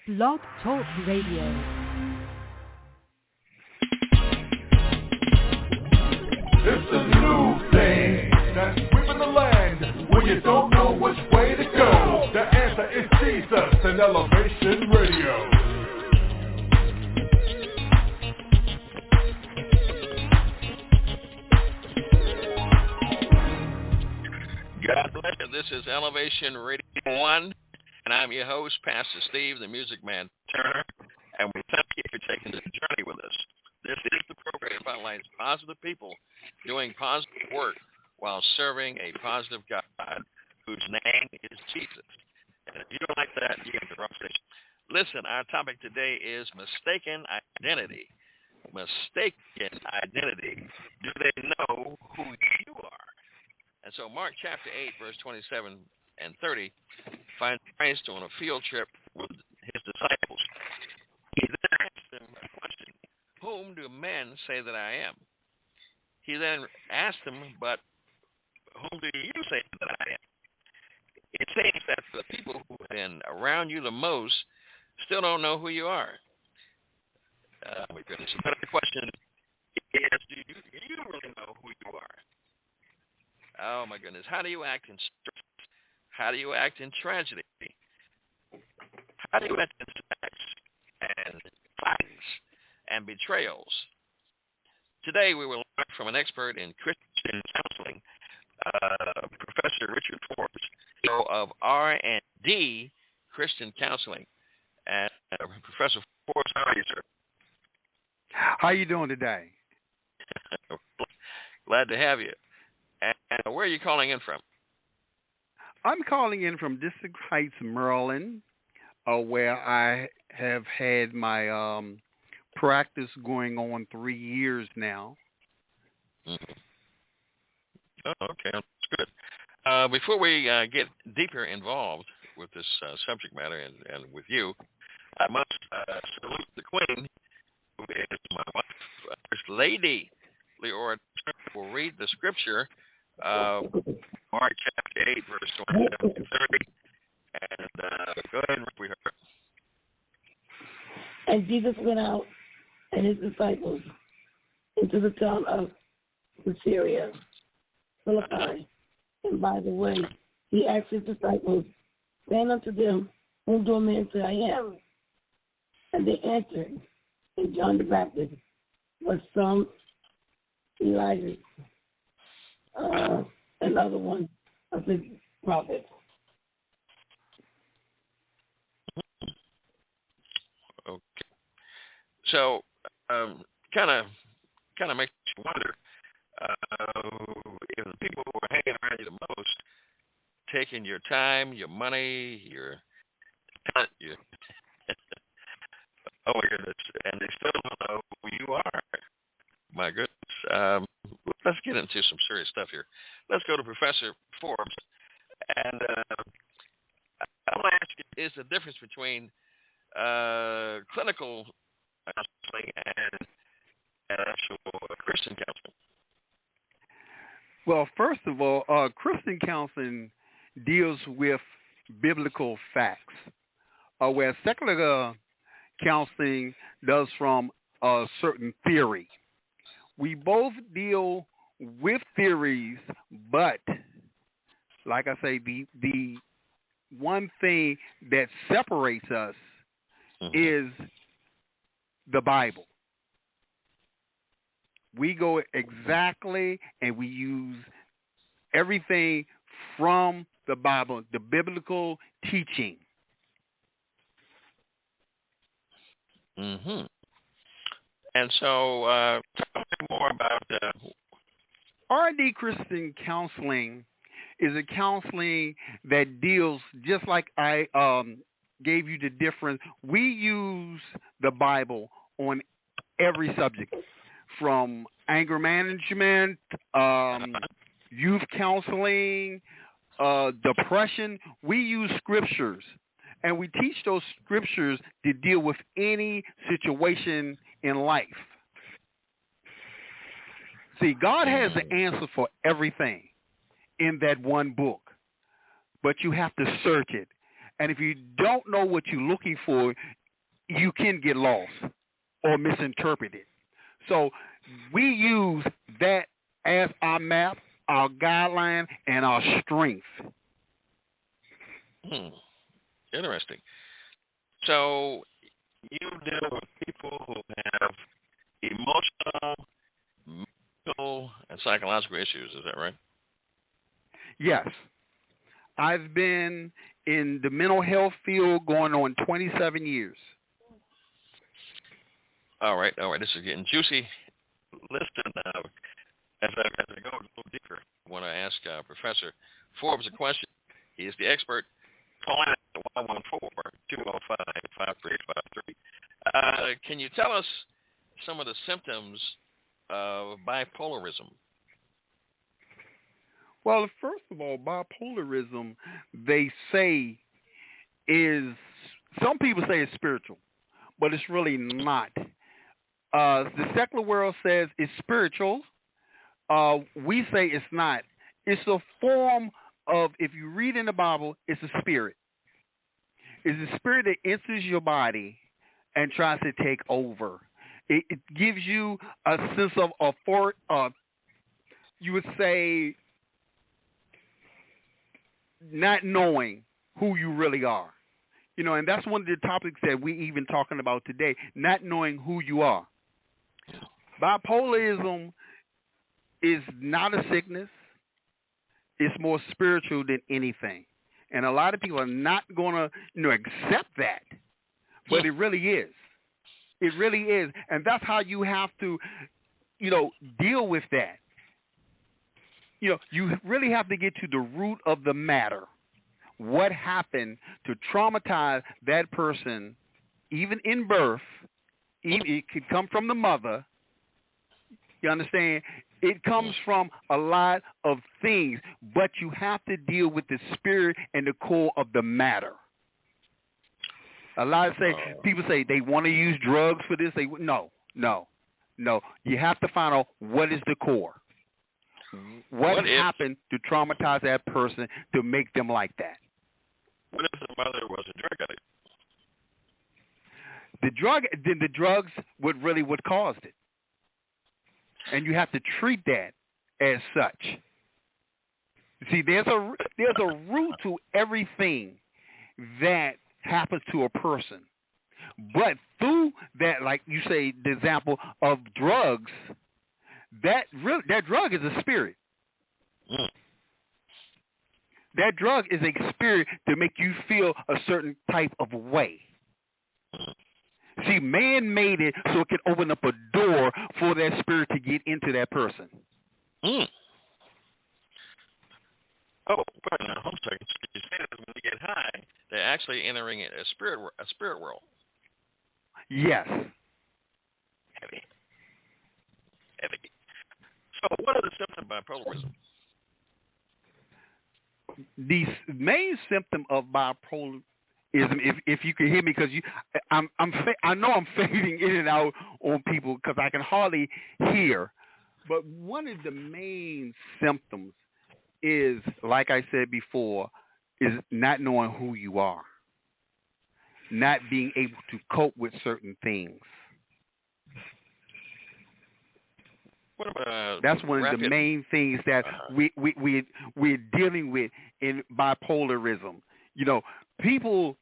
Blog Talk Radio. It's a new thing that's sweeping the land. When you don't know which way to go, the answer is Jesus and Elevation Radio. God bless you. This is Elevation Radio 1, and I'm your host, Pastor Steve, the Music Man Turner, and we thank you for taking this journey with us. This is the program that outlines positive people doing positive work while serving a positive God whose name is Jesus. And if you don't like that, you get the wrong station. Listen, our topic today is mistaken identity. Mistaken identity. Do they know who you are? And so Mark chapter 8, verse 27 and 30 finds Christ on a field trip with his disciples. He then asked them a question, whom do men say that I am? He then asked them, but whom do you say that I am? It seems that the people who have been around you the most still don't know who you are. My goodness. Another question is, do you really know who you are? Oh, my goodness. How do you act in stress? How do you act in tragedy? How do you act in sex and fights and betrayals? Today, we will learn from an expert in Christian counseling, Professor Richard Forbes, CEO of R&D Christian Counseling. And Professor Forbes, how are you, sir? How are you doing today? Glad to have you. And where are you calling in from? I'm calling in from District Heights, Maryland, where I have had my practice going on 3 years now. Mm-hmm. Oh, okay, that's good. Before we get deeper involved with this subject matter and with you, I must salute the Queen, who is my wife, First Lady Leora. Will read the scripture, Mark chapter 8, verse 27 to 30. And go ahead and read her. And Jesus went out and his disciples into the town of Caesarea Philippi. And by the way, he asked his disciples, saying unto them, whom do men say I am? And they answered, and John the Baptist, but some Elijah, another one of the prophets. Okay. So, kind of makes you wonder if the people who are hanging around you the most, taking your time, your money, your talent, oh my goodness, and they still don't know who you are. My goodness. Let's get into some serious stuff here. Let's go to Professor Forbes. And I want to ask you, is the difference between clinical counseling and actual Christian counseling? Well, first of all, Christian counseling deals with biblical facts, whereas secular counseling does from a certain theory. We both deal with theories, but like I say, the one thing that separates us is the Bible. We go exactly and we use everything from the Bible, the biblical teaching. Mm-hmm. And so, tell me more about R&D Christian Counseling is a counseling that deals, just like I gave you the difference, we use the Bible on every subject, from anger management, youth counseling, depression. We use scriptures, and we teach those scriptures to deal with any situation in life. See, God has the answer for everything in that one book, but you have to search it. And if you don't know what you're looking for, you can get lost or misinterpreted. So we use that as our map, our guideline, and our strength. Interesting. So you deal with people who have emotional, mental, and psychological issues. Is that right? Yes. I've been in the mental health field going on 27 years. All right. This is getting juicy. Listen, as I go a little deeper, I want to ask Professor Forbes a question. He is the expert. Call in at 114-205-5353. Can you tell us some of the symptoms of bipolarism? Well, first of all, bipolarism, they say some people say it's spiritual, but it's really not. The secular world says it's spiritual. We say it's not. It's a form of, if you read in the Bible, it's a spirit. It's a spirit that enters your body and tries to take over. It gives you a sense of you would say, not knowing who you really are. And that's one of the topics that we even talking about today, not knowing who you are. Bipolarism is not a sickness. It's more spiritual than anything. And a lot of people are not going to accept that. But it really is. It really is. And that's how you have to, deal with that. You really have to get to the root of the matter. What happened to traumatize that person, even in birth? It could come from the mother. You understand? It comes from a lot of things, but you have to deal with the spirit and the core of the matter. A lot of people say they want to use drugs for this. No. You have to find out what is the core. What happened to traumatize that person to make them like that? What if the mother was a drug addict? The drugs what caused it. And you have to treat that as such. See, there's a root to everything that happens to a person. But through that, like you say, the example of drugs, that drug is a spirit. That drug is a spirit to make you feel a certain type of way. See, man made it so it could open up a door for that spirit to get into that person. Oh, but now, hold on a second. You say that when they get high, they're actually entering a spirit world. Yes. Heavy. So, what are the symptoms of bipolarism? The main symptom of bipolarism, if you can hear me, because I know I'm fading in and out on people because I can hardly hear. But one of the main symptoms is, like I said before, is not knowing who you are, not being able to cope with certain things. What about that's one of the main things that we're dealing with in bipolarism. People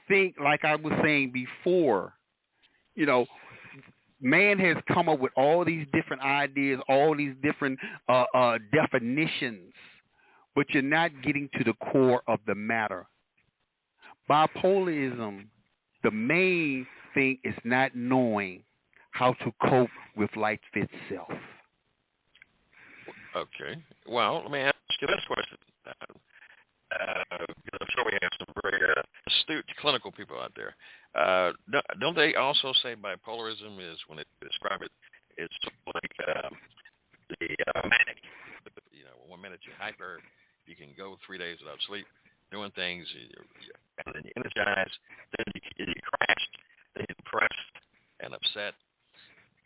think, like I was saying before, man has come up with all these different ideas, all these different definitions, but you're not getting to the core of the matter. Bipolarism, the main thing is not knowing how to cope with life itself. Okay. Well, let me ask you this question. I'm sure we have some very astute clinical people out there. Don't they also say bipolarism is, when they describe it, it's like the manic. One minute you're hyper, you can go 3 days without sleep, doing things, and then you energize, then you crash, then you're depressed and upset,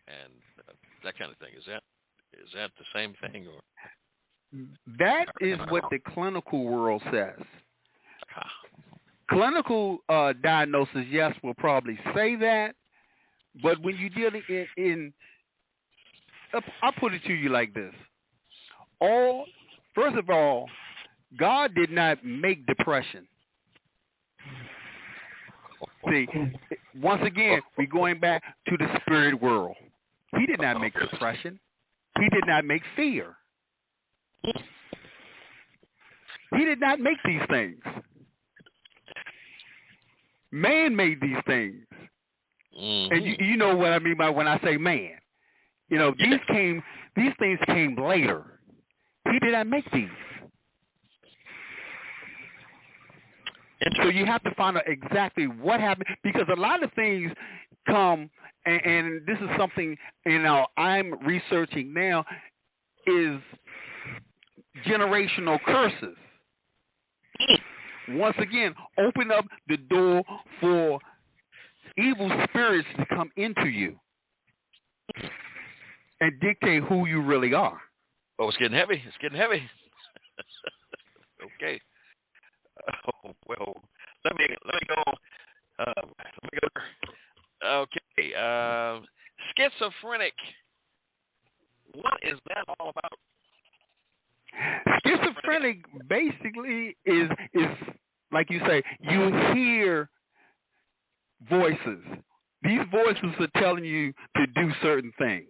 and that kind of thing. Is that the same thing, or? That is what the clinical world says. Clinical diagnosis, yes, will probably say that, but when you're dealing in I'll put it to you like this. First of all, God did not make depression. See, once again, we're going back to the spirit world. He did not make depression. He did not make fear. He did not make these things. Man made these things. Mm-hmm. And you know what I mean by when I say man. You know, these things came later. He did not make these. So you have to find out exactly what happened, because a lot of things come, and this is something I'm researching now, is generational curses. Once again, open up the door for evil spirits to come into you and dictate who you really are. Oh, it's getting heavy. It's getting heavy. Okay. Oh, well, let me go. Okay. Schizophrenic. What is that all about? Schizophrenic basically is like you say, you hear voices. These voices are telling you to do certain things,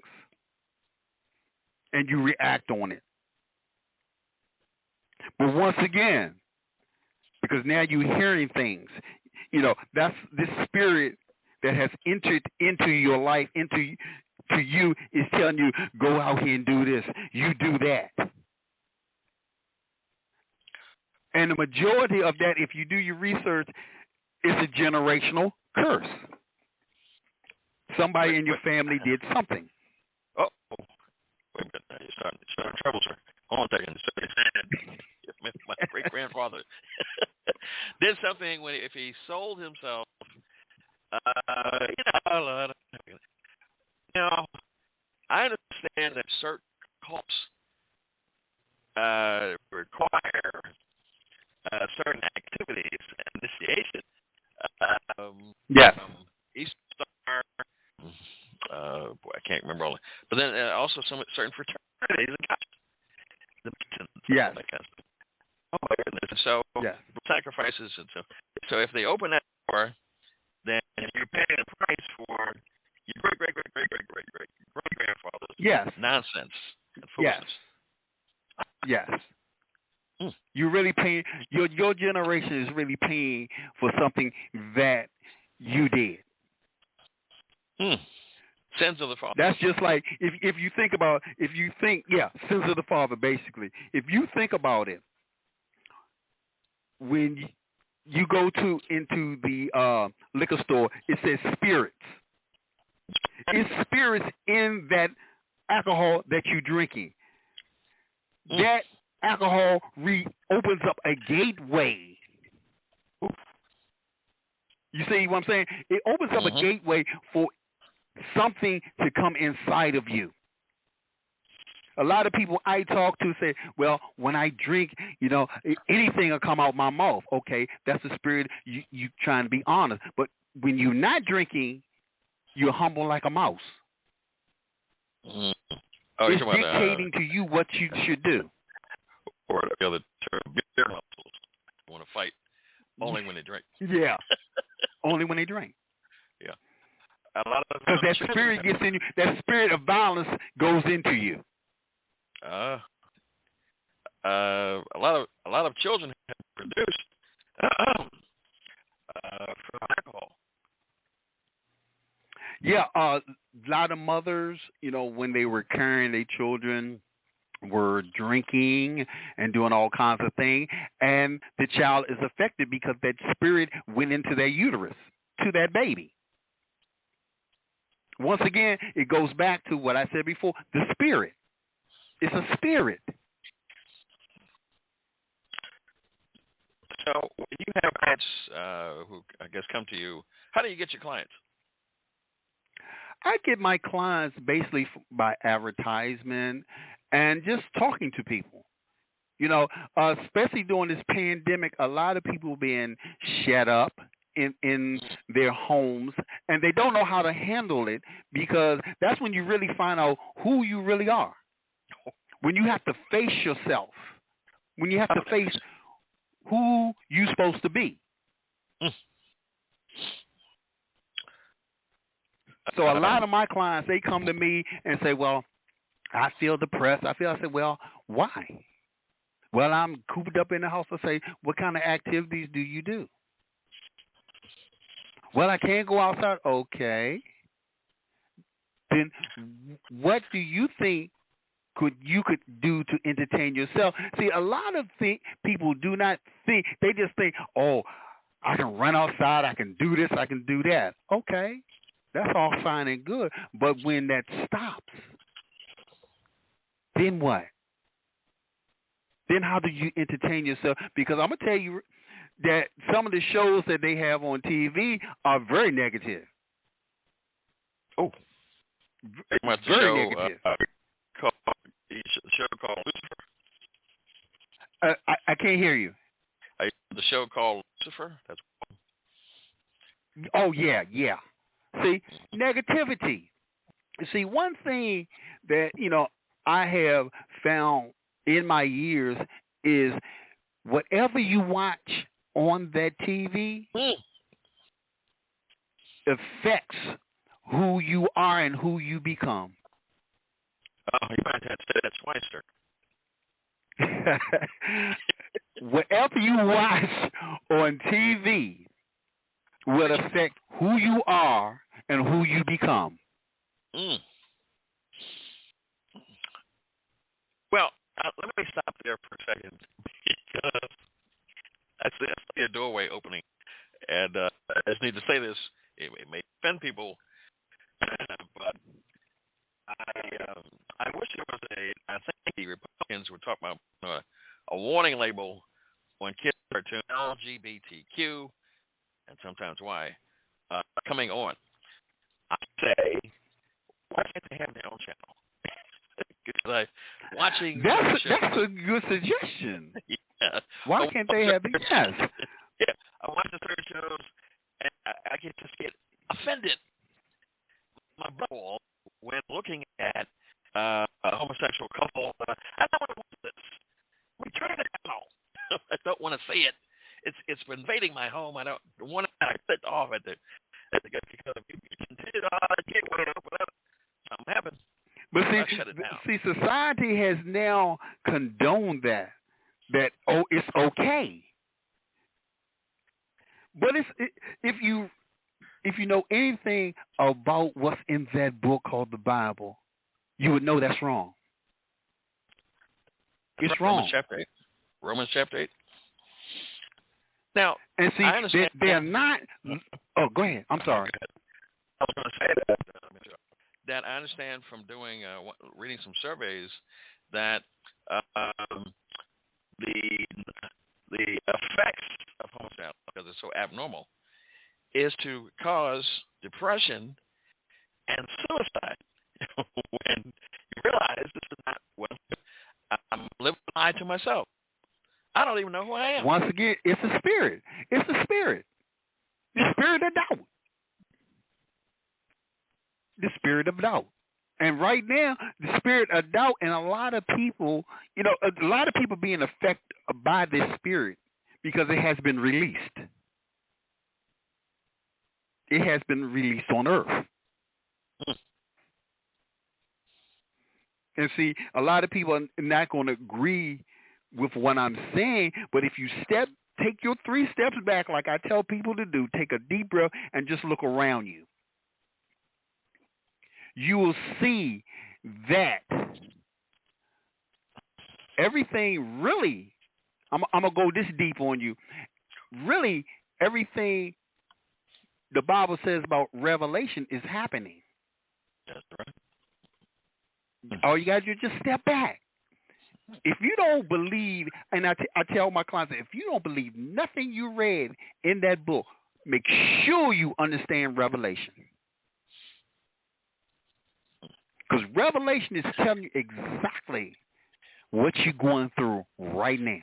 and you react on it. But once again, because now you're hearing things, that's this spirit that has entered into your life, to you, is telling you, go out here and do this, you do that. And the majority of that, if you do your research, is a generational curse. Somebody in your family did something. Oh, wait a minute. You're starting trouble, sir. Hold on a second. My great-grandfather did something if he sold himself. Now, I understand that certain cults require certain activities and initiation. Yes. Easter, I can't remember all. But then also some certain fraternities and yes. That kind of stuff. Oh my goodness! So yes. Sacrifices and so if they open that door, then you're paying a price for your great grandfather's nonsense and foolishness. Yes. You're really paying. Your generation is really paying for something that you did. Sins of the father. That's just like if you think, sins of the father, basically. If you think about it, when you go into the liquor store, it says spirits. It's spirits in that alcohol that you're drinking. That alcohol opens up a gateway. You see what I'm saying? It opens up a gateway for something to come inside of you. A lot of people I talk to say, well, when I drink, anything will come out my mouth. Okay, that's the spirit. You trying to be honest. But when you're not drinking, you're humble like a mouse. It's dictating to you what you should do. Or the other term, beer muscles. Want to fight only when they drink. Yeah, only when they drink. Yeah. Because that spirit gets in you. That spirit of violence goes into you. A lot of children have produced from alcohol. Yeah, a lot of mothers, when they were carrying their children, were drinking and doing all kinds of things, and the child is affected because that spirit went into their uterus, to that baby. Once again, it goes back to what I said before, the spirit. It's a spirit. So when you have clients who, I guess, come to you, how do you get your clients? I get my clients basically by advertisement and just talking to people. You know, especially during this pandemic, a lot of people being shut up in their homes, and they don't know how to handle it, because that's when you really find out who you really are. When you have to face yourself, when you have to face who you're supposed to be. So a lot of my clients, they come to me and say, well, I feel depressed. I said, well, why? Well, I'm cooped up in the house. I say, what kind of activities do you do? Well, I can't go outside. Okay. Then what do you think you could do to entertain yourself? See, a lot of people do not think. They just think, oh, I can run outside. I can do this. I can do that. Okay. That's all fine and good. But when that stops, then what? Then how do you entertain yourself? Because I'm going to tell you that some of the shows that they have on TV are very negative. Oh. Very negative. The show called Lucifer? I can't hear you. The show called Lucifer? That's Oh, yeah. See, negativity. See, one thing that, I have found in my years is whatever you watch on that TV affects who you are and who you become. Oh, you might have to say that twice, sir. Whatever you watch on TV will affect who you are and who you become. Well, let me stop there for a second, because I see a doorway opening, and I just need to say this. It may offend people, but I wish there was I think the Republicans were talking about a warning label on kids' cartoons, LGBTQ, and sometimes Y, coming on. I say, why can't they have their own channel? Because watching that's a good suggestion. Yeah. Why can't they have it? Yes. Yeah, I watch the certain shows, and I get offended. My bubble when looking at a homosexual couple. I don't want to watch this. We turn it out. I don't want to see it. It's invading my home. I don't want to sit off at the because if you continue to get whatever, something happens. But see, society has now condoned that it's okay. But if you know anything about what's in that book called the Bible, you would know that's wrong. It's wrong. Romans chapter 8. Now, and see, I understand they're not. Oh, go ahead. I'm sorry. I was going to say that I understand from reading some surveys that the effects of homosexuality, because it's so abnormal, is to cause depression and suicide. When you realize this is not what I'm living a lie to myself. I don't even know who I am. Once again, it's a spirit. It's a spirit. The spirit of doubt. The spirit of doubt. And right now, the spirit of doubt, and a lot of people, a lot of people being affected by this spirit because it has been released. It has been released on earth. And see, a lot of people are not going to agree with what I'm saying, but if you take your 3 steps back like I tell people to do, take a deep breath and just look around you. You will see that everything really, I'm going to go this deep on you, really everything the Bible says about revelation is happening. That's right. All you got to do is just step back. If you don't believe, and I tell my clients, if you don't believe nothing you read in that book, make sure you understand Revelation. Because Revelation is telling you exactly what you going through right now?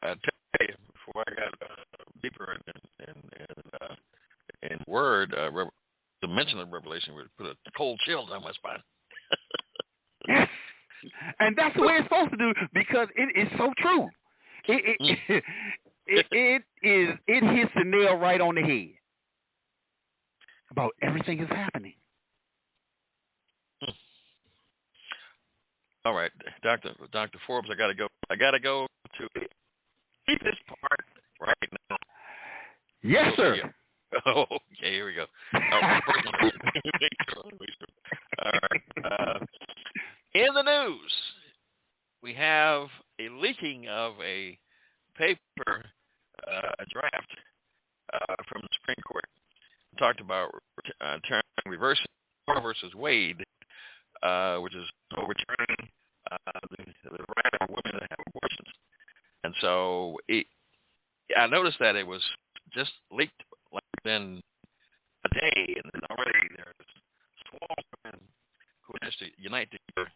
I tell you, before I got deeper in word, the mention of Revelation would put a cold chill down my spine. Yes, and that's the way it's supposed to do because it is so true. It hits the nail right on the head about everything that's happening. All right, Dr. Forbes, I gotta go to the deepest part right now. Yes, sir. Oh, okay, here we go. All right. In the news, we have a leaking of a paper draft from the Supreme Court. We talked about reversing Roe versus Wade, which is overturning the right of women to have abortions. And so I noticed that it was just leaked like within a day, and then already there's small women who has to unite together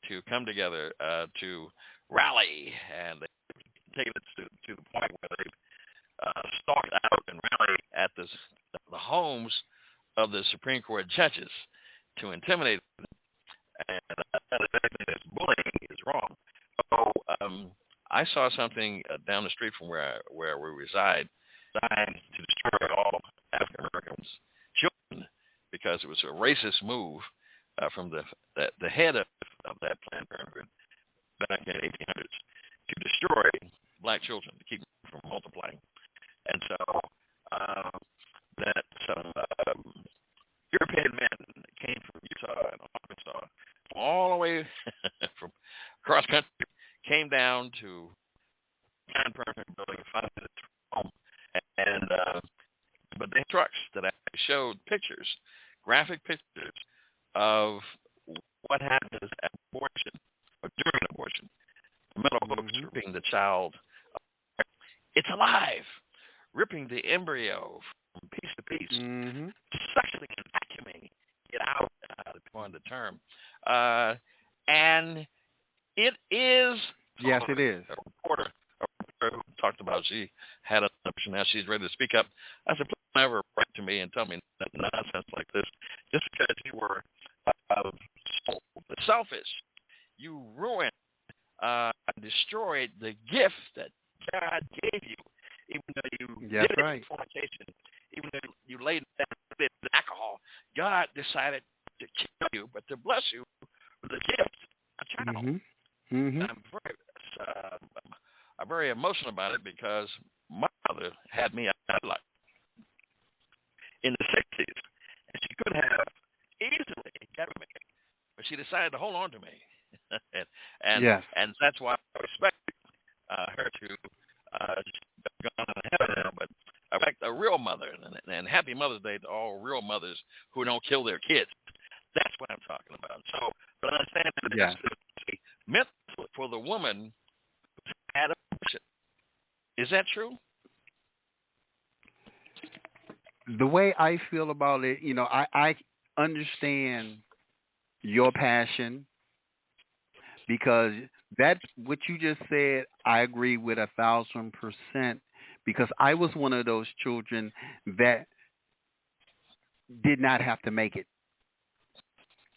to come together to rally, and they've taken it to the point where they've stalked out and rallied at the homes of the Supreme Court judges to intimidate them. And this bullying is wrong. So I saw something down the street from where we reside, designed to destroy all African Americans' children, because it was a racist move from the head of that Planned Parenthood back in the 1800s to destroy black children, to keep them from multiplying. And so that some European men came from Utah and Arkansas, all the way from across country, came down to Planned Parenthood building 5 minutes from home, and but they had trucks that actually showed pictures, graphic pictures of what happens at abortion or during abortion. The metal hooks ripping the child. It's alive, ripping the embryo from piece to piece, suctioning and vacuuming it out, on the term. And it is. Yes, it is. A reporter who talked about she had an option. Now she's ready to speak up. I said, please never write to me and tell me nonsense like this. Just because you were selfish, you ruined, destroyed the gift that God gave you, even though you did it in fornication, even though you laid down with alcohol. God decided to kill you, but to bless you with a gift, a child. I'm very emotional about it because my mother had me out of luck in the 60s, and she could have easily kept me, but she decided to hold on to me, and that's why I respect her to gone on heaven now, but I respect a real mother, and happy Mother's Day to all real mothers who don't kill their kids. That's what I'm talking about. So, but I understand that it's meant for the woman who had abortion. Is that true? The way I feel about it, I understand your passion, because that what you just said, I agree with 1,000%, because I was one of those children that did not have to make it.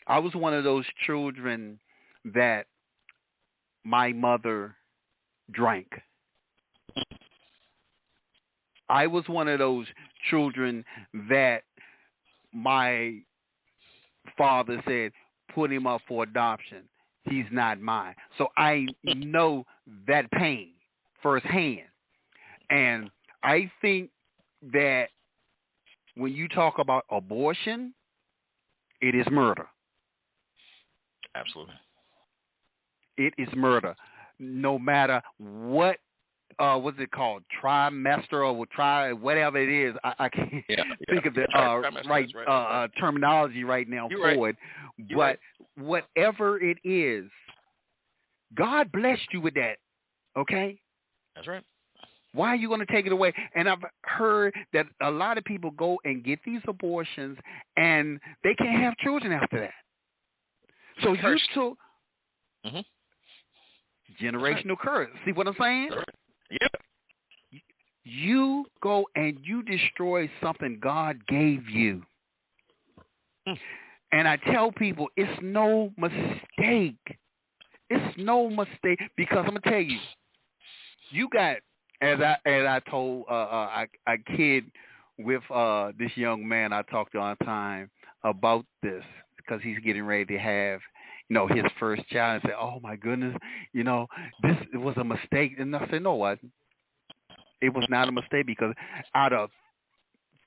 I was one of those children that my mother drank. I was one of those children that my father said, put him up for adoption. He's not mine. So I know that pain firsthand. And I think that when you talk about abortion, it is murder. Absolutely. It is murder. No matter what, what's it called? Trimester or whatever it is. I can't think of the right terminology right now for it. But whatever it is, God blessed you with that. Okay? That's right. Why are you going to take it away? And I've heard that a lot of people go and get these abortions and they can't have children after that. So Mhm. Generational curse. See what I'm saying? Yeah. You go and you destroy something God gave you. And I tell people it's no mistake. It's no mistake because I'm gonna tell you, you got as I told I kid with this young man I talked to on time about this because he's getting ready to have his first child and say, oh my goodness, this was a mistake. And I said, no, it wasn't. It was not a mistake because out of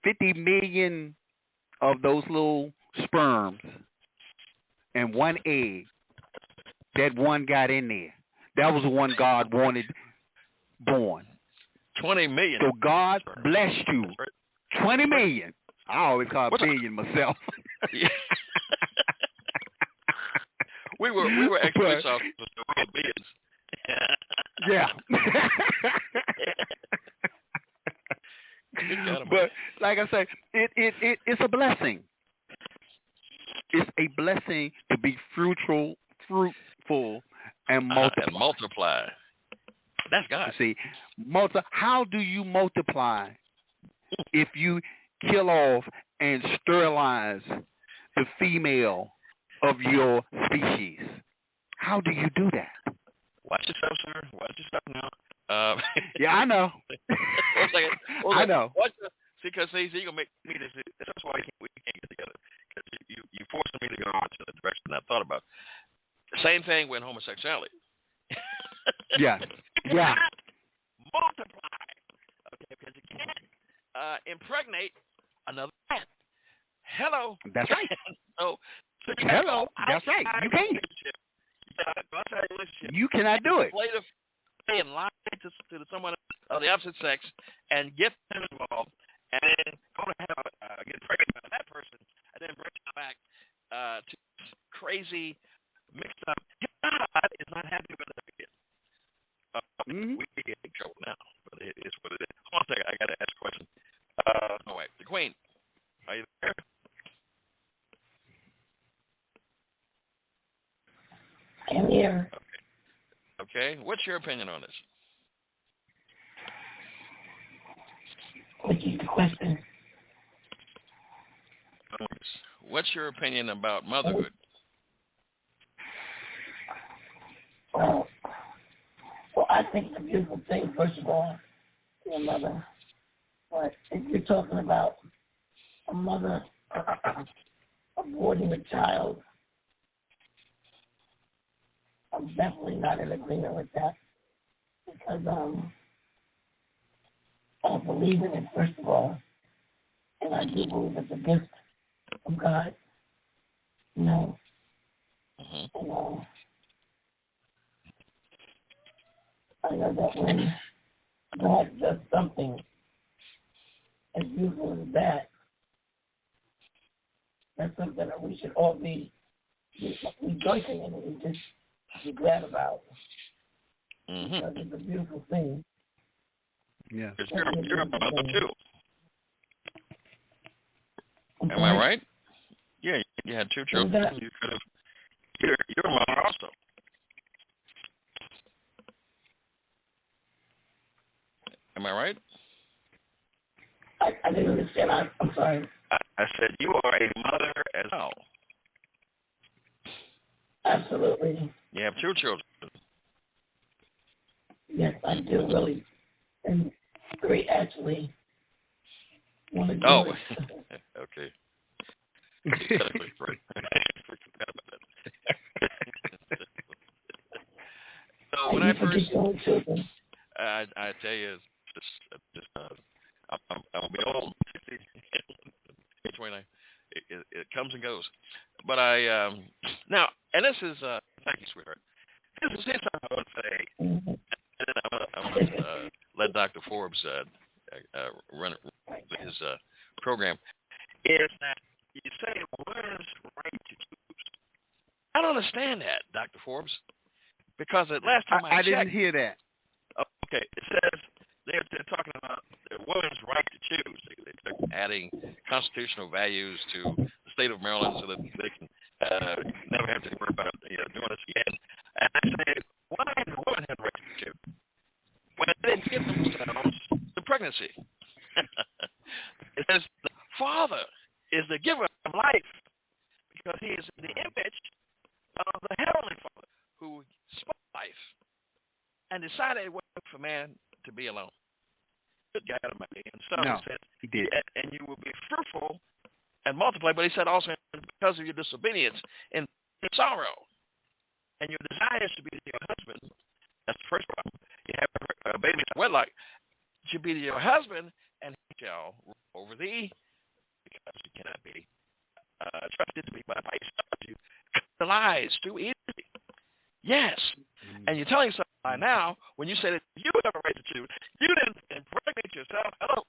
50 million of those little sperms and one egg, that one got in there. That was the one God wanted born. 20 million. So God blessed you. 20 million. I always call it billion myself. Yeah. we were ex-police officers, so we were billions. Yeah. But like I say, it's a blessing. It's a blessing to be fruitful, and multiply. That's God. See, how do you multiply if you kill off and sterilize the female of your species? How do you do that? Watch yourself, sir. Watch yourself now. Yeah, I know. I know. See, because he's gonna make me this. That's why we can't get together. Because you forcing me to go into the direction I thought about. Same thing with homosexuality. Yeah. Yeah. Multiply. Okay, because you can't impregnate another man. Hello. That's right. so hello. That's right. You can't. You cannot do it. And lie to someone of the opposite sex and get them involved, and then go to have get pregnant by that person, and then bring them back to crazy mixed up. God is not happy with that kid. We can get in trouble now, but it is what it is. Hold on a second, I got to ask a question. No, wait, the Queen, are you there? I'm here. Okay, what's your opinion on this? What is the question? What's your opinion about motherhood? Well, I think it's a beautiful thing, first of all, your mother. But if you're talking about a mother aborting a child, I'm definitely not in agreement with that because I believe in it, first of all, and I do believe it's a gift from God, And, I know that when God does something as beautiful as that, that's something that we should all be rejoicing in and just be glad about. Because it's a beautiful thing. Yeah. Because you're a mother too. Am I right? Yeah, you had 2 children. You could have. You're a mother also. Am I right? I didn't understand. I'm sorry. I said you are a mother as well. Absolutely. You have 2 children. Yes, I do really. And 3 actually. Want to do it. Okay. So when I first, I tell you, it's I'll be old, 29. It comes and goes. But now, and this is thank you, sweetheart. This is something I want to say, and then I'm going to let Dr. Forbes run his program. Is that you say women's right to choose? I don't understand that, Dr. Forbes, because the last time I checked, didn't hear that. Okay, it says they're talking about the women's right to choose. They're adding constitutional values to the state of Maryland so that they can never have to worry about doing this again. It says the Father is the giver of life because he is the image of the Heavenly Father who spoke life and decided it wasn't for man to be alone. Good God Almighty. And so No, he said, he did. and you will be fruitful and multiply. But he said also because of your disobedience and sorrow and your desires to be your husband. That's the first problem. You have a baby in wedlock. Should be your husband, and he shall rule over thee, because you cannot be trusted to be by you. The lies too easily. Yes, and you're telling somebody lie now when you say that you have a right to choose. You didn't impregnate yourself. Hello.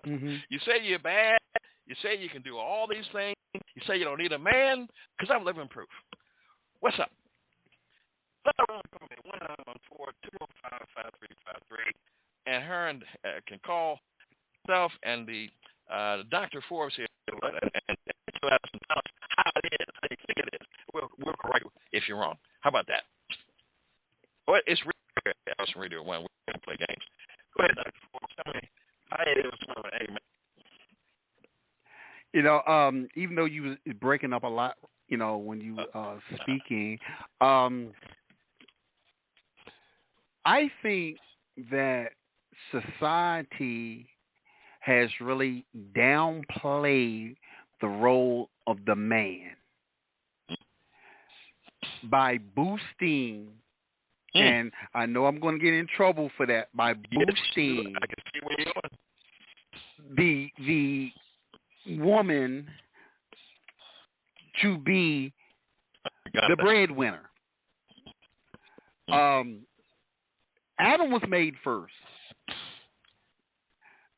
You say you're bad. You say you can do all these things. You say you don't need a man, because I'm living proof. What's up? 1-4-205-5353, and her and can call herself and the Dr. Forbes here and tell us how it is, how you think it is. We'll correct if you're wrong. How about that? Well, it's Radio 1. We can't play games. Go ahead, Dr. Forbes. Tell me how it is. Amen. You know, even though you was breaking up a lot, you know, when you speaking, I think that society has really downplayed the role of the man by boosting, and I know I'm going to get in trouble for that, by boosting I can see where you're going. the woman to be the breadwinner. Adam was made first,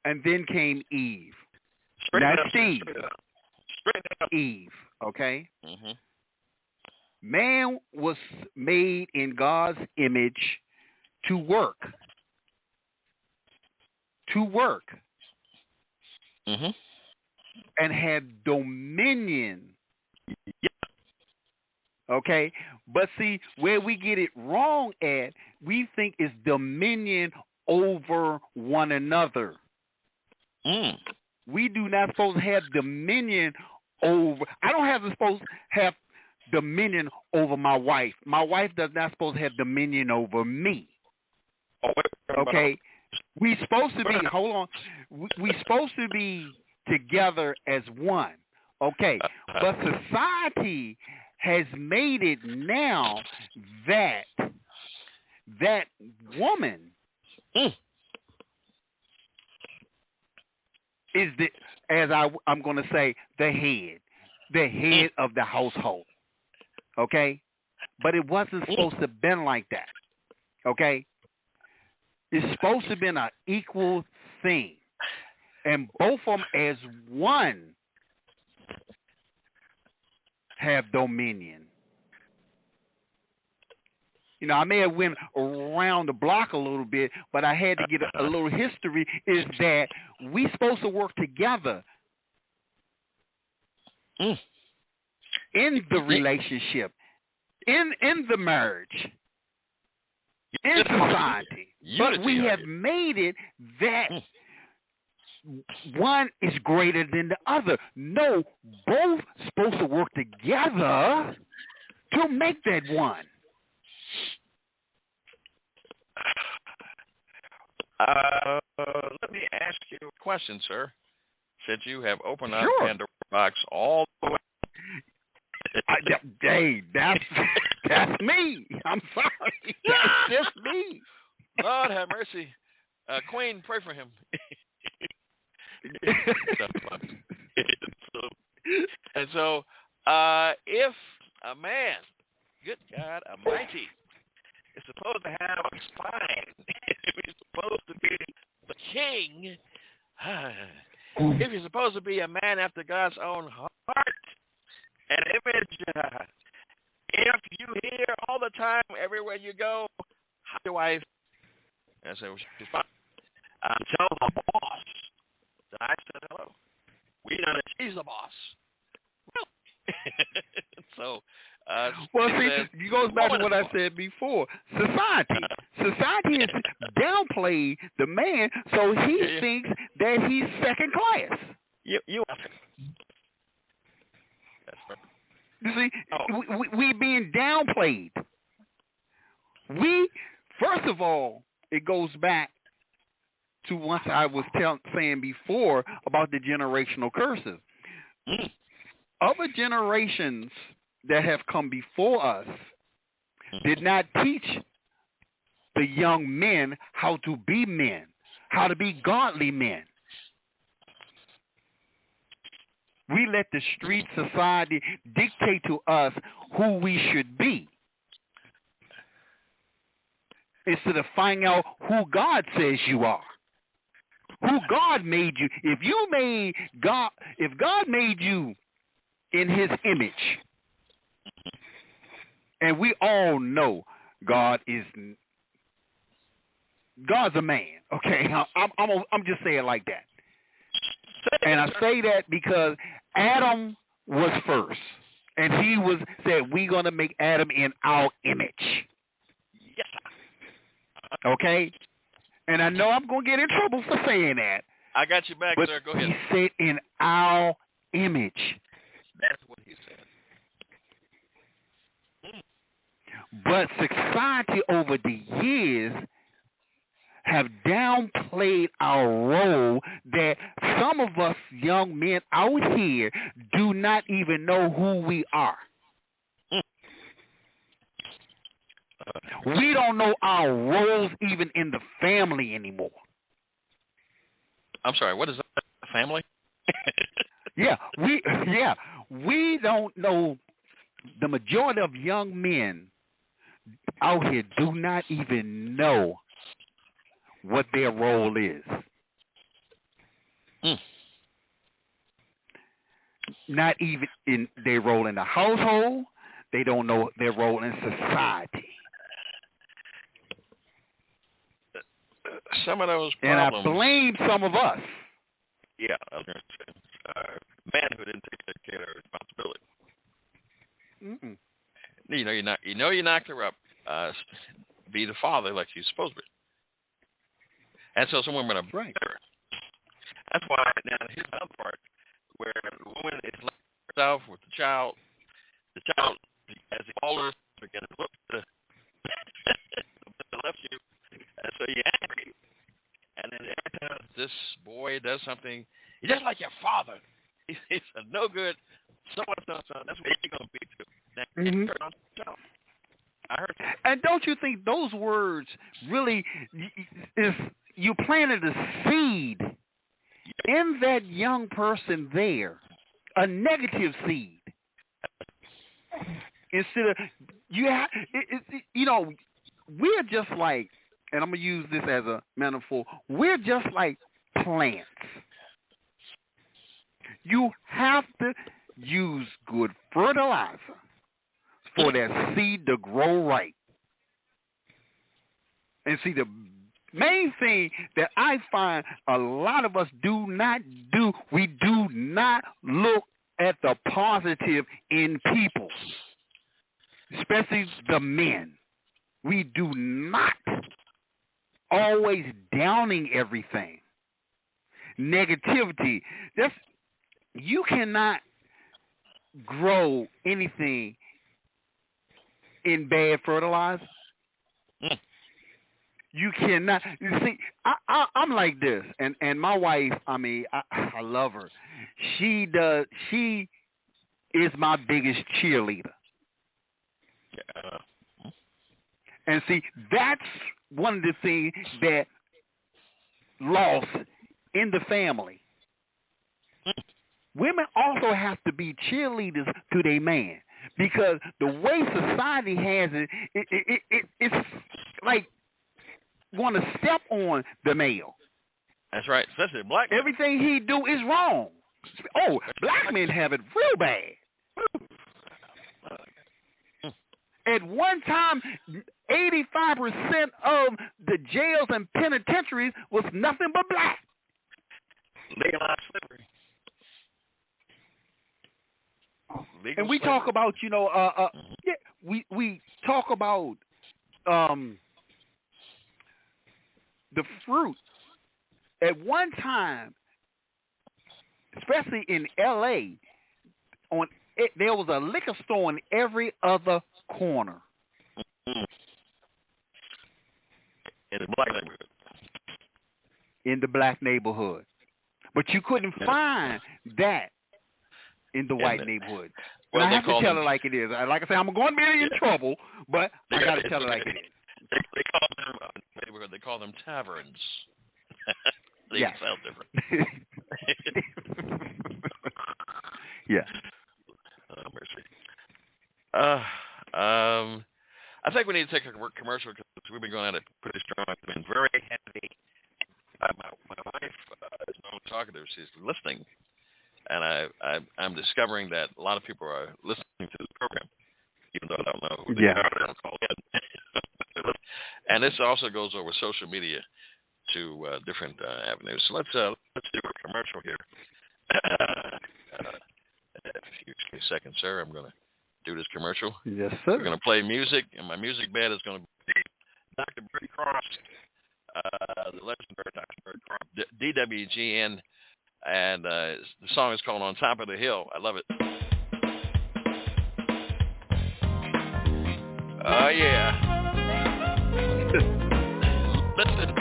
and then came Eve. That's Eve, okay? Man was made in God's image to work. And have dominion. Okay? But see, where we get it wrong at, we think it's dominion over one another. We do not supposed to have dominion over. I don't have supposed to have dominion over my wife. My wife does not supposed to have dominion over me. Okay? We supposed to be, hold on, we supposed to be together as one. Okay? But society has made it now that woman is the, as I'm going to say, the head of the household. Okay? But it wasn't supposed to have been like that. Okay? It's supposed to have been an equal thing. And both of them as one have dominion. You know, I may have went around the block a little bit, but I had to get a little history, is that we supposed to work together in the relationship, in the marriage, in society. But we have made it that one is greater than the other. No, both supposed to work together to make that one. Let me ask you a question, sir. Since you have opened up Sure. Pandora's box all the way. Hey, that's me. I'm sorry. That's just me. Lord have mercy. Queen, pray for him. So, if a man, good God Almighty, is supposed to have a spine, if he's supposed to be the king, if he's supposed to be a man after God's own heart and image, if you hear all the time, everywhere you go, how's your wife? And I say, well, she's fine. Tell the boss that I said hello. We know that she's the boss. So, well, see, it goes back to what I said before. Society has downplayed the man, so he thinks that he's second class. You. That's right. You see, we being downplayed. First of all, it goes back to what I was saying before about the generational curses. Other generations that have come before us did not teach the young men how to be men, how to be godly men. We let the street society dictate to us who we should be, instead of finding out who God says you are, who God made you. If God made you in His image, and we all know God's a man. Okay, I'm just saying it like that. And I say that because Adam was first, and he said we're gonna make Adam in our image. Yes. Okay, and I know I'm gonna get in trouble for saying that. I got you back, but sir. Go ahead. He said in our image. That's what he said. But society over the years have downplayed our role, that some of us young men out here do not even know who we are. We don't know our roles even in the family anymore. I'm sorry, what is that? Family? We don't know. The majority of young men out here do not even know what their role is. Not even in their role in the household. They don't know their role in society. Some of those problems. And I blame some of us. Yeah, I was going to say, man who didn't take care of responsibility. You're not going to be the father like you're supposed to be. And so some women are better. That's why now here's the other part where the woman is left herself with the child. The child, as the older, begins to look to left you, and so you're angry. And then every time this boy does something, he's just like your father. He's a no good. So that's what you're going to be too. Now, I heard that. And don't you think those words really is you planted a seed in that young person there, a negative seed. Instead of we're just like, and I'm gonna use this as a metaphor. We're just like plants. You have to use good fertilizer for that seed to grow right. And see, the main thing that I find a lot of us do not do, we do not look at the positive in people, especially the men. We do not, always downing everything. Negativity. You cannot grow anything in bad fertilizer. You cannot. You see, I'm like this, and my wife. I mean, I love her. She is my biggest cheerleader. And see, that's one of the things that lost in the family. Women also have to be cheerleaders to their man, because the way society has it's like want to step on the male. That's right, especially black men. Everything he do is wrong. Oh, black men have it real bad. At one time, 85% of the jails and penitentiaries was nothing but black. Legalized slavery. And we talk about, we talk about the fruit at one time, especially in L.A., there was a liquor store in every other corner. In the black neighborhood. In the black neighborhood. But you couldn't find that in the white neighborhood. Well, I have to tell it like it is. Like I say, I'm going to be in trouble, but I got to tell it like it is. They call them neighborhood. They call them taverns. They sound different. Yeah. Oh, mercy. I think we need to take a commercial because we've been going at it pretty strong. It's been very heavy. My wife is not talkative. She's listening, and I'm discovering that a lot of people are listening to this program, even though I don't know who they are. They don't call in. And this also goes over social media to different avenues. So let's do a commercial here. If you excuse me a second, sir, I'm going to do this commercial. Yes, sir. We're going to play music, and my music bed is going to be Dr. Bird Cross, the legendary Dr. Bird Cross, DWGN, and the song is called On Top of the Hill. I love it. Oh, yeah. Listen.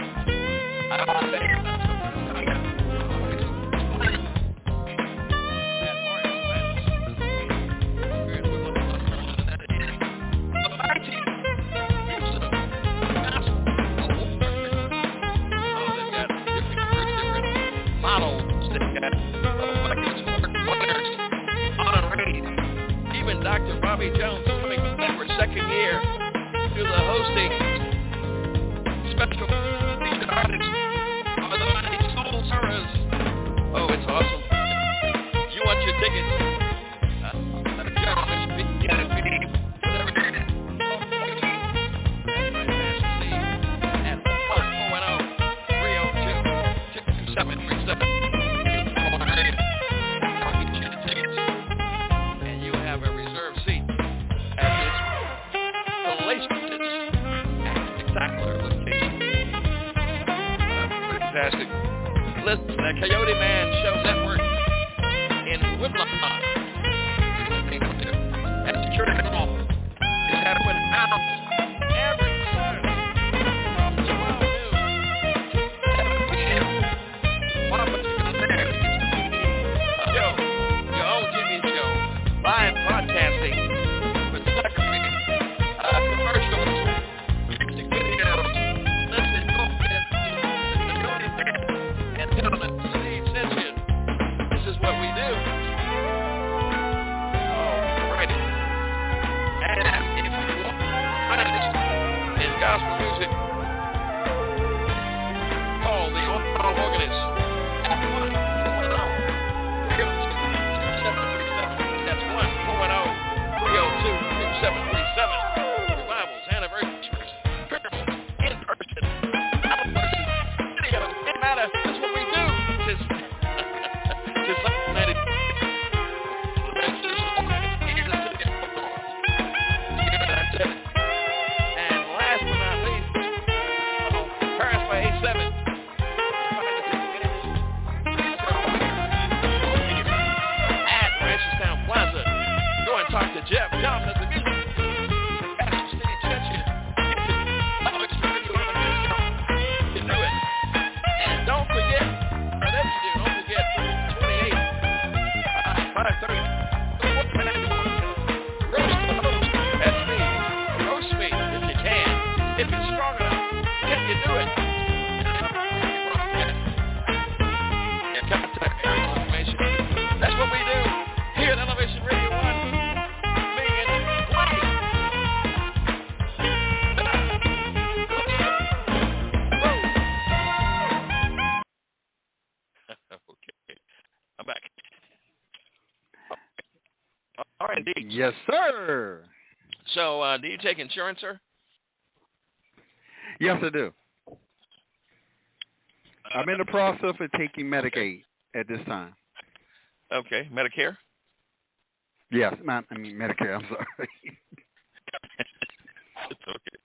Dr. Bobby Jones coming back for second year to the hosting special featured artist of the Mighty Soul Sorrows. Oh, it's awesome. If you want your tickets, whatever it is. At 410-302-2737. Fantastic. Listen to the Coyote Man Show Network in Woodlawn. At Security Hall. It's happening out every Saturday from 12 noon to 7 p.m. What am I going to say? Show, your own TV show, live broadcasting with secretary, commercials, music videos. Listen, go ahead. And gentlemen, Steve Simpson, this is what we do. Alrighty. And if you want to find us in gospel music, call the Old Organist at 1-410-302-2737. That's 1-410-302-2737. Revivals, anniversaries, funerals, in person, out of person, video, it matters. That's what we do. Just like United. And last but not least, Paris by 87. At Ranchestown Plaza. Go and talk to Jeff Johnson at the music. Pastor Steve Churchill. You do it. And don't forget, don't forget 28, 5:30. That's me. Roast me if you can. If it's strong enough, can you do it? And contact information. That's what we do here at Elevation Radio 1. Being in play. Okay. I'm back. All right, indeed. Yes, sir. So, do you take insurance, sir? Yes, I do. I'm in the process of taking Medicaid at this time. Okay. Medicare? Yes, Medicare, I'm sorry. It's okay.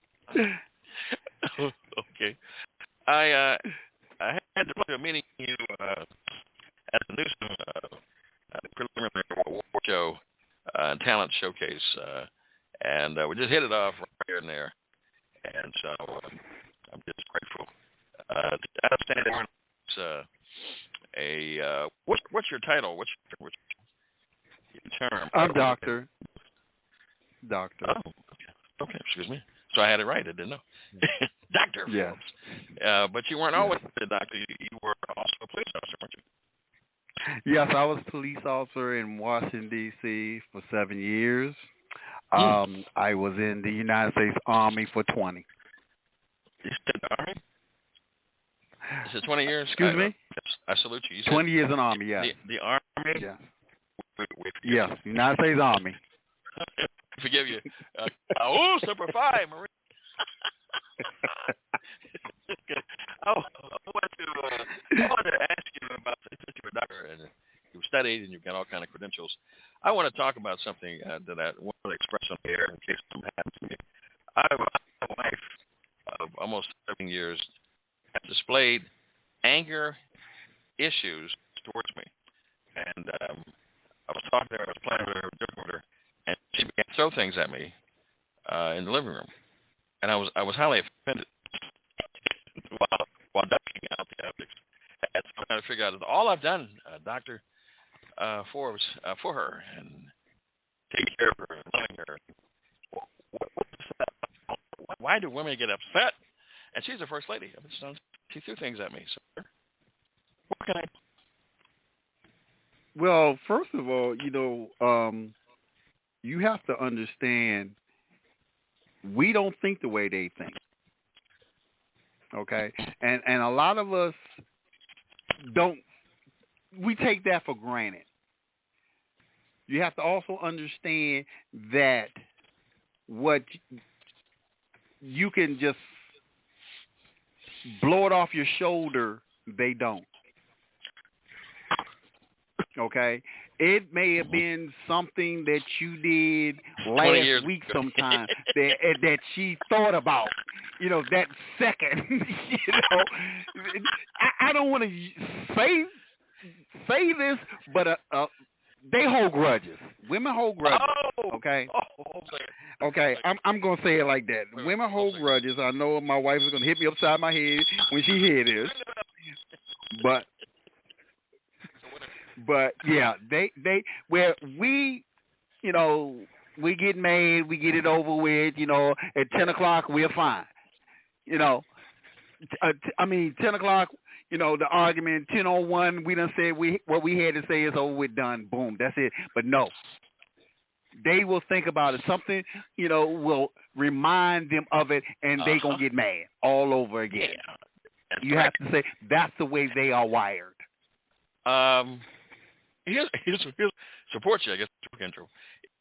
Okay. I had had the pleasure of meeting you at the Newsom preliminary award show and talent showcase, and we just hit it off right here and there. And so I'm just grateful. Outstanding. What's your title? What's your term? I'm doctor. Doctor. Oh, okay. Excuse me. So I had it right. I didn't know. Dr. Yes. Forbes. But you weren't always a doctor. You were also a police officer, weren't you? Yes, I was police officer in Washington, D.C. for 7 years. I was in the United States Army for 20. You said the Army? Is it 20 years? Excuse me? I salute you. 20 years in Army, yes. The Army? Yes. Yes, United States Army. Forgive you. Semper Fi, Marine. I wanted to ask you about, since you're a doctor and you've studied and you've got all kind of credentials, I want to talk about something that I want to express on the air in case something happens to me. I have a wife of almost 7 years has displayed anger issues towards me. And I was talking to her, I was playing with her, joking with her, and she began to throw things at me in the living room. And I was highly offended while ducking out the optics. And so I'm trying to figure out all I've done, Dr. Forbes, for her and taking care of her and loving her. Why do women get upset? And she's the first lady. She threw things at me. So what can I do? Well, first of all, you have to understand we don't think the way they think. Okay? And a lot of us don't. We take that for granted. You have to also understand that what you can just blow it off your shoulder, they don't. Okay? It may have been something that you did last week sometime that she thought about, that second. I don't want to say this, but they hold grudges. Women hold grudges. Okay. Okay. I'm gonna say it like that. Women hold grudges. I know my wife is gonna hit me upside my head when she hears this, but yeah, they where we get mad, we get it over with. At 10:00 we're fine. 10 o'clock. The argument, 10:01, we done said what we had to say is over, we're done. Boom, that's it. But no, they will think about it. Something, will remind them of it, and they going to get mad all over again. Yeah, you have to say that's the way they are wired. Here's support you, I guess, intro,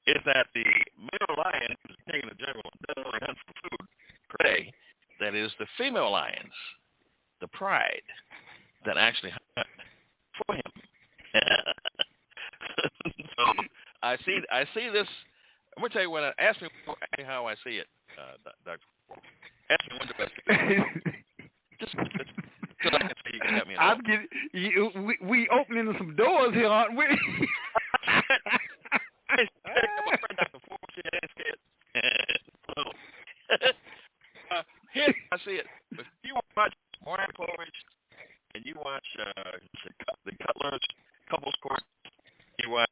is that the male lion who's taking the jungle doesn't only hunt for food per day. That is the female lions, the pride, that actually hunt for him. So I see this. I'm gonna tell you ask me how I see it, Dr. Ask me when the best. Just so I can say you can help me. I'm getting we opening some doors here, aren't we? My friend Dr. Forbes here I see it. If you watch Morning Cloverage and you watch the Cutlers Couples Court, you watch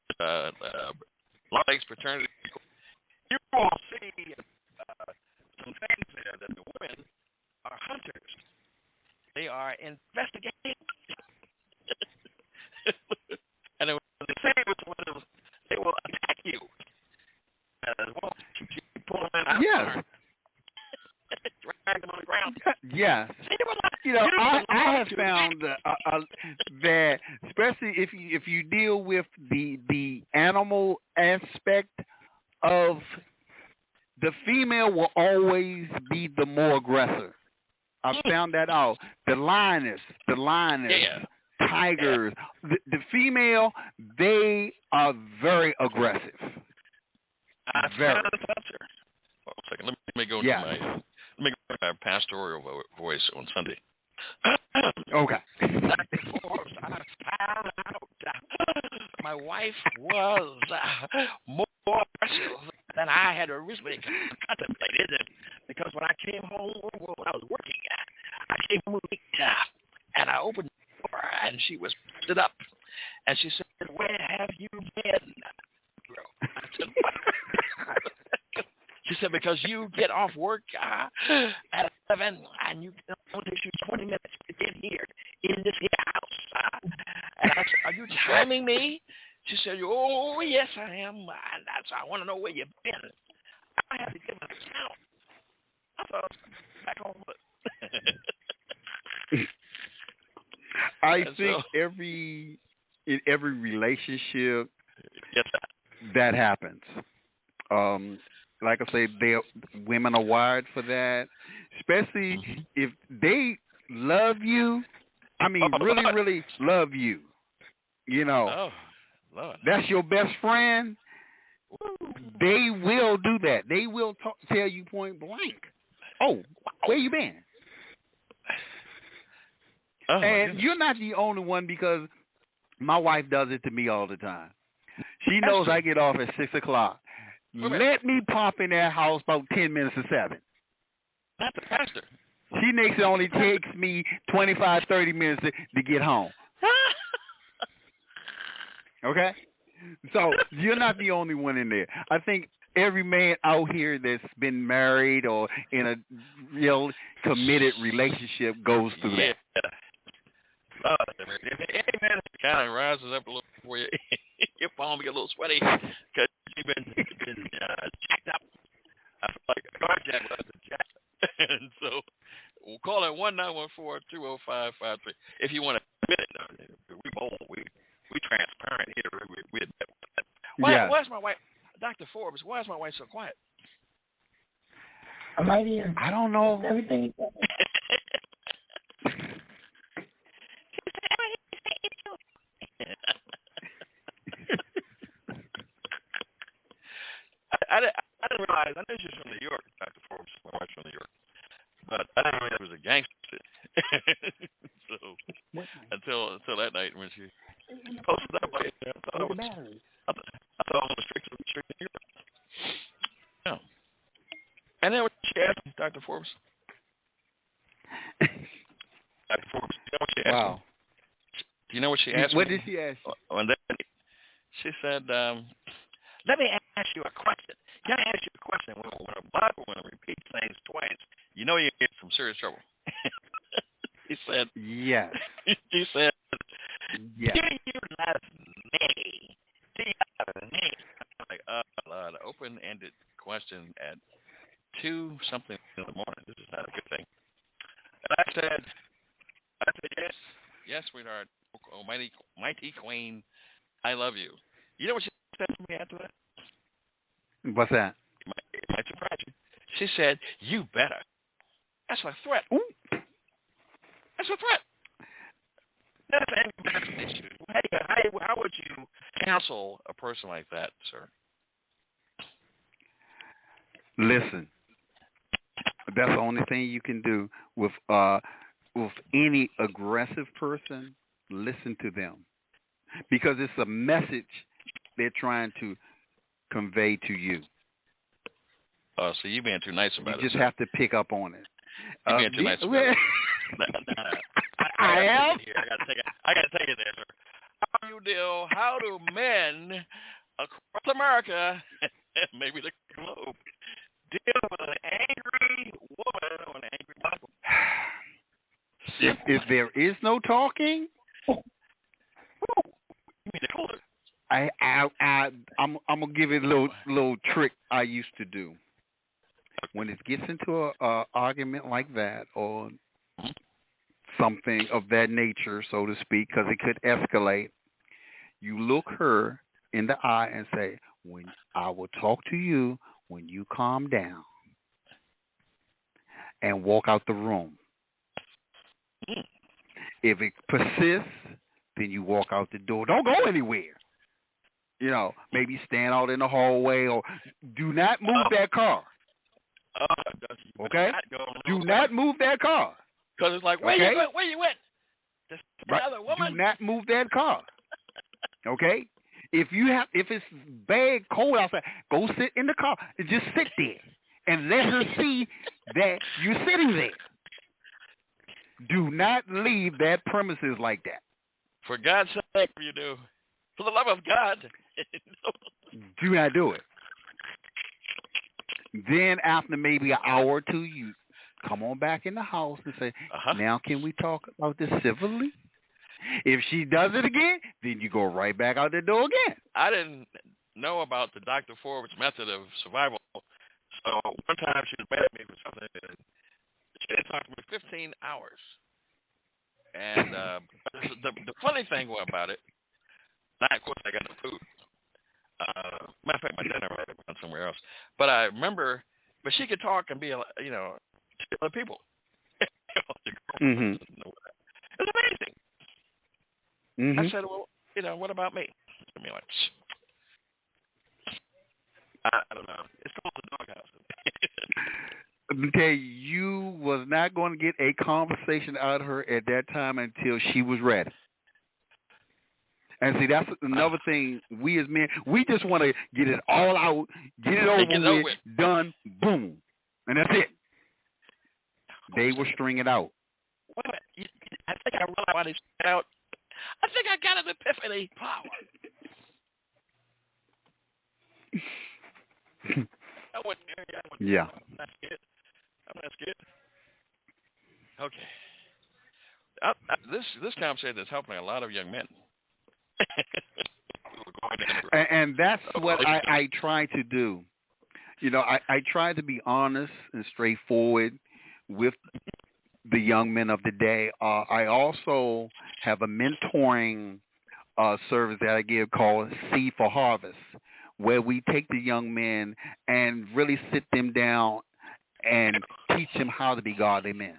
Lakes Fraternity, you will see some things there that the women are hunters. They are investigators. And when they say which one, they will attack you. Well, you pull them out. Yes. Drag them on the ground. Yes. I have found that, especially if you deal with the animal aspect of the female, will always be the more aggressor. I found that out. The lioness, tigers, the female, they are very aggressive. Very. Let me go into my pastoral voice on Sunday. Okay. Dr. Forbes, I found out my wife was more aggressive than I had originally contemplated. Because when I came home, when I was working, I came home and I opened the door, and she was stood up, and she said, "Where have you been?" I said, "What?" She said, "Because you get off work at 11, and you only takes you 20 minutes to get here in this here house." And I said, "Are you timing me?" She said, "Oh, yes, I am. And that's I want to know where you've been." I had to give an account. I thought I was back home. I think in every relationship yes, that happens. Like I say, women are wired for that, especially if they love you. I mean, really, really love you. You know, Lord. That's your best friend. They will do that. They will tell you point blank, "Oh, where you been?" And you're not the only one, because my wife does it to me all the time. She knows I get off at 6 o'clock. Let me pop in that house about 10 minutes to 7. Not the pastor. She makes it only takes me 25, 30 minutes to get home. Okay? So you're not the only one in there. I think every man out here that's been married or in a real committed relationship goes through that. If any man kind of rises up a little for you, your palm get a little sweaty because you've been jacked up. I feel like a car jack was a jack. And so we'll call it 1-914-205-53. If you want to admit it, we bold, we transparent here. We admit that. Why's my wife, Dr. Forbes? Why is my wife so quiet? I'm right here. I don't know. Everything. I didn't realize. I knew she was from New York, Dr. Forbes. My wife's from New York, but I didn't realize it was a gangster. So until that night when she posted up like that, I thought I was straight to New York. No. And then what she asked me, Dr. Forbes. Dr. Forbes, you know what she asked me? Do you know what she asked me? What did she ask you? And then she said, "Let me ask you a question. Can I ask you a question? When a black woman repeats things twice, you know you get some serious trouble." She said, "Yes." She said, "Yes." "Do you love me? Do you love me?" I'm like, Lord, open-ended question at 2-something in the morning. This is not a good thing. And I said, yes, sweetheart. Oh, mighty queen, I love you. You know what she said to me after that? What's that? It might surprise you. She said, "You better." That's a threat. Ooh. That's a threat. That's an anger issue. How would you counsel a person like that, sir? Listen, that's the only thing you can do with any aggressive person. Listen to them, because it's a message they're trying to convey to you. Oh, so you're being too nice about it. You just have to pick up on it. You're being too nice about it. I am. I got to tell you this, sir. How do men across America, maybe the globe, deal with an angry woman or an angry black woman? If there is no talking, you mean the colder? I'm gonna give it a little trick I used to do. When it gets into a argument like that, or something of that nature, so to speak, because it could escalate, you look her in the eye and say, "When I will talk to you when you calm down," and walk out the room. If it persists, then you walk out the door. Don't go anywhere. Maybe stand out in the hallway, or do not move that car. Okay? Do not move that car. Because it's like, where you went? Where you went? Just another woman. Do not move that car. Okay? If it's bad cold outside, go sit in the car and just sit there and let her see that you're sitting there. Do not leave that premises like that. For God's sake, you do. For the love of God. Do not do it. Then after maybe an hour or two, you come on back in the house and say, now can we talk about this civilly? If she does it again, then you go right back out the door again. I didn't know about the Dr. Forbes method of survival. So one time she was mad at me for something, and she didn't talk to me 15 hours. And the funny thing about it, now of course I got no food. Matter of fact, my dinner might have gone somewhere else. But I remember, but she could talk and be, to other people. Mm-hmm. It's amazing. Mm-hmm. I said, well, what about me? I mean, like, I don't know. It's called the doghouse. Okay, you was not going to get a conversation out of her at that time until she was ready. And see, that's another thing. We as men, we just want to get it all out, get it over with, done, boom, and that's it. They will string it out. Wait a minute. I think I realized why they string it out. I think I got an epiphany power. Yeah. I'm not scared. Okay. This conversation is helping a lot of young men. And that's what I try to do. I try to be honest and straightforward with the young men of the day. I also have a mentoring service that I give called Seed for Harvest, where we take the young men and really sit them down and teach them how to be godly men.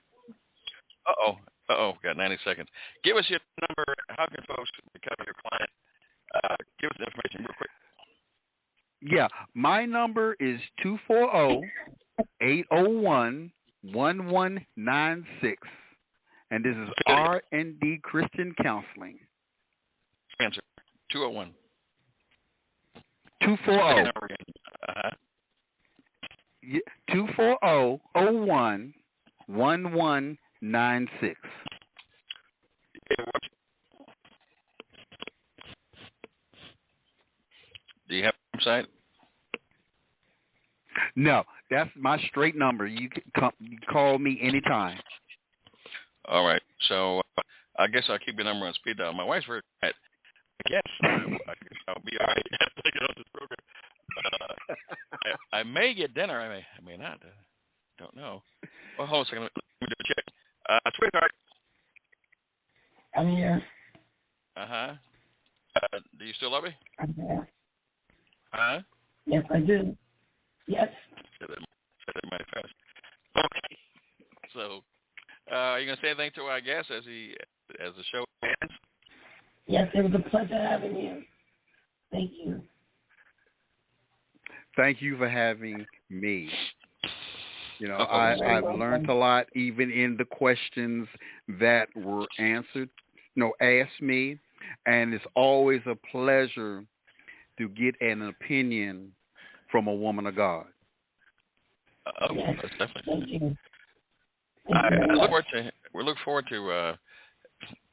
Got 90 seconds. Give us your number. How can folks become your client? Give us the information real quick. Yeah, my number is 240-801-1196, and this is R&D Christian Counseling. Answer 201. 240. 240-01-1196. Do you have a website? No, that's my straight number. You can call me anytime. All right. So I guess I'll keep your number on speed dial. My wife's very quiet. I guess I'll be all right after I get off this program. I may get dinner. I may not. Don't know. Well, hold on a second. Let me do a check. Sweetheart. I'm here. Do you still love me? I'm here. Huh? Yes, I do. Yes. Said it mighty fast. Okay. So, are you gonna say anything to our guest as the show ends? Yes, it was a pleasure having you. Thank you. Thank you for having me. I've learned a lot, even in the questions that were answered, asked me, and it's always a pleasure to get an opinion from a woman of God. Yes, definitely. thank you. We look forward to.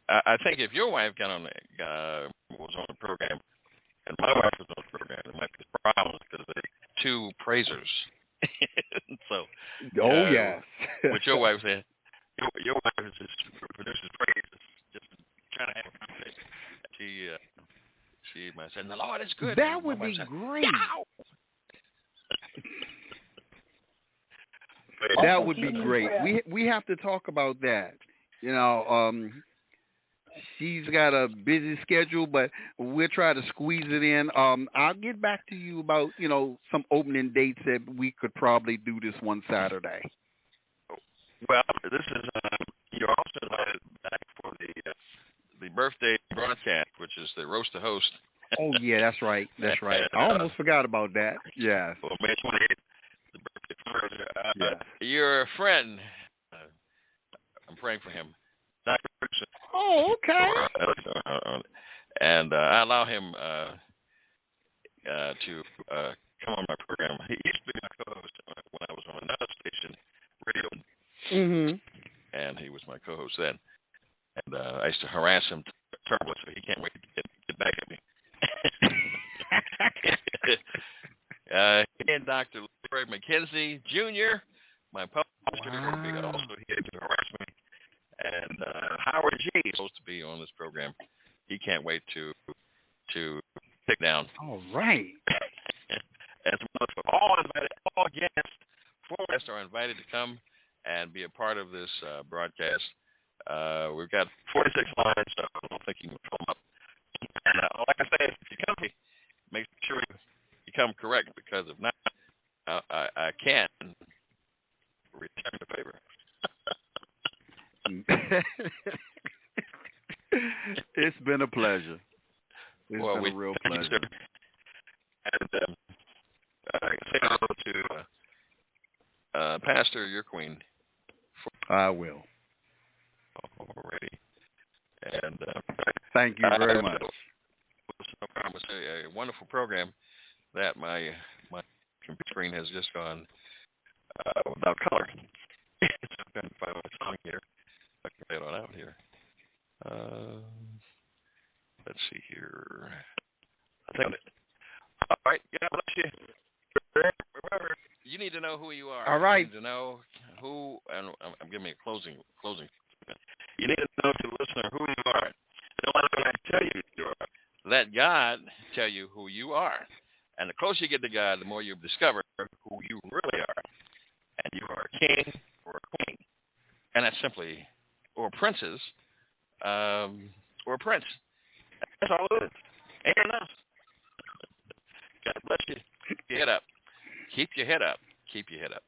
I think if your wife was on the program, and my wife was on the program, there might be problems because they're two praisers. So. Yes. What your wife said. Your wife is just produces praises, just trying to have a conversation. She might say, "The Lord is good." That would be great. That would be great. We have to talk about that. She's got a busy schedule, but we'll try to squeeze it in. I'll get back to you about some opening dates that we could probably do this one Saturday. Well, this is you're also invited back for the birthday broadcast, which is the roast to host. Oh yeah, that's right. That's right. I almost forgot about that. Yeah. Well, May 28th, the birthday party. Yeah. Your friend, I'm praying for him. Dr. Bruce. Oh, okay. And I allow him to come on my program. He used to be my co-host when I was on another station, radio. Mhm. And he was my co-host then. And I used to harass him terribly, so he can't wait to get back at me. He and Dr. Larry McKenzie Jr., my publisher, also here to harass me. And Howard G. is supposed to be on this program. He can't wait to take down. All right. And all guests, 4 guests are invited to come and be a part of this broadcast. We've got 46 lines, so I don't think you can fill them up. And like I said, if you come, make sure you come correct, because if not, I can't return the favor. It's been a pleasure. It's Well, been a real pleasure. And say hello to Pastor, your queen. I will. Already. And thank you very much. No problem. It's a wonderful program that my computer screen has just gone without color. So I'm trying to find a song here. I can play it on out here. Let's see here. I found it. All right. God bless you. Remember, you need to know who you are. All right. You need to know who, and I'm giving a closing. You need to know, to the listener, who you are. Don't let anybody tell you who you are. Let God tell you who you are. And the closer you get to God, the more you discover who you really are. And you are a king or a queen. And that's simply, or princess, or a prince. That's all it is. Ain't enough. God bless you. Keep your head up. Keep your head up. Keep your head up.